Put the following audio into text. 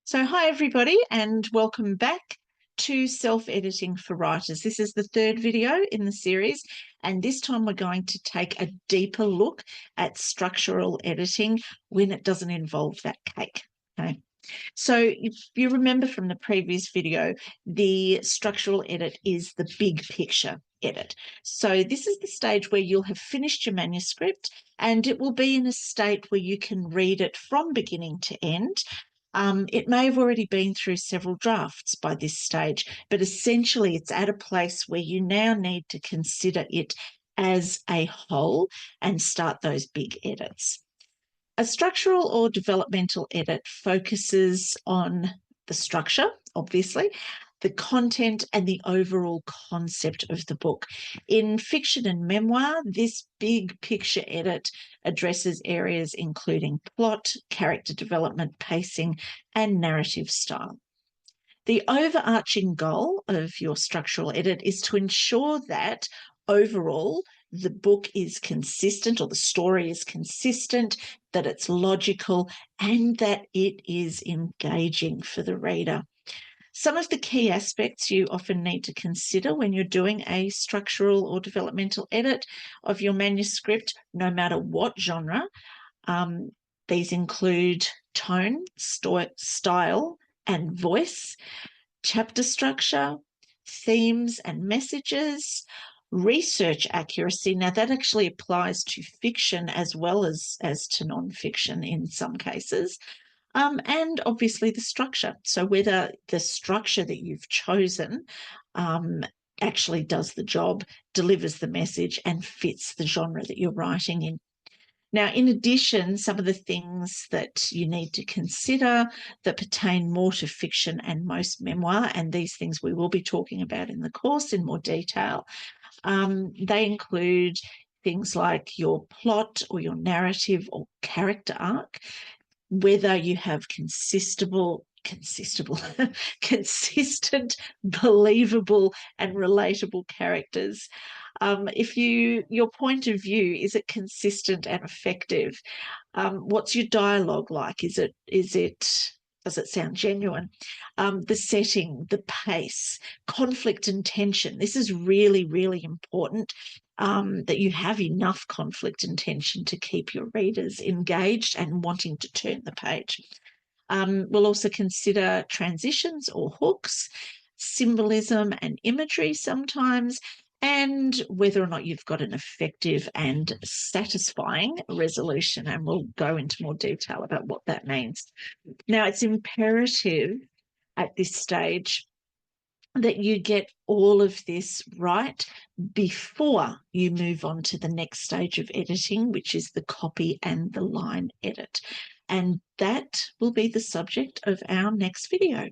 So hi everybody and welcome back to Self-Editing for Writers. This is the third video in the series, and this time we're going to take a deeper look at structural editing when it doesn't involve that cake. Okay. So if you remember from the previous video, the structural edit is the big picture edit. So this is the stage where you'll have finished your manuscript and it will be in a state where you can read it from beginning to end. It may have already been through several drafts by this stage, but essentially it's at a place where you now need to consider it as a whole and start those big edits. A structural or developmental edit focuses on the structure, obviously, the content and the overall concept of the book. In fiction and memoir, this big picture edit addresses areas including plot, character development, pacing, and narrative style. The overarching goal of your structural edit is to ensure that overall the book is consistent, or the story is consistent, that it's logical, and that it is engaging for the reader. Some of the key aspects you often need to consider when you're doing a structural or developmental edit of your manuscript, no matter what genre. These include tone, style, and voice, chapter structure, themes and messages, research accuracy. Now, that actually applies to fiction as well as to non-fiction in some cases. And obviously the structure. So whether the structure that you've chosen actually does the job, delivers the message, and fits the genre that you're writing in. Now, in addition, some of the things that you need to consider that pertain more to fiction and most memoir, and these things we will be talking about in the course in more detail, they include things like your plot or your narrative or character arc, whether you have consistent, believable, and relatable characters. If your point of view, is it consistent and effective? What's your dialogue like? Does it sound genuine? The setting, the pace, conflict and tension. This is really, really important, that you have enough conflict and tension to keep your readers engaged and wanting to turn the page. We'll also consider transitions or hooks, symbolism and imagery sometimes, and whether or not you've got an effective and satisfying resolution. And we'll go into more detail about what that means. Now, it's imperative at this stage that you get all of this right before you move on to the next stage of editing, which is the copy and the line edit. And that will be the subject of our next video.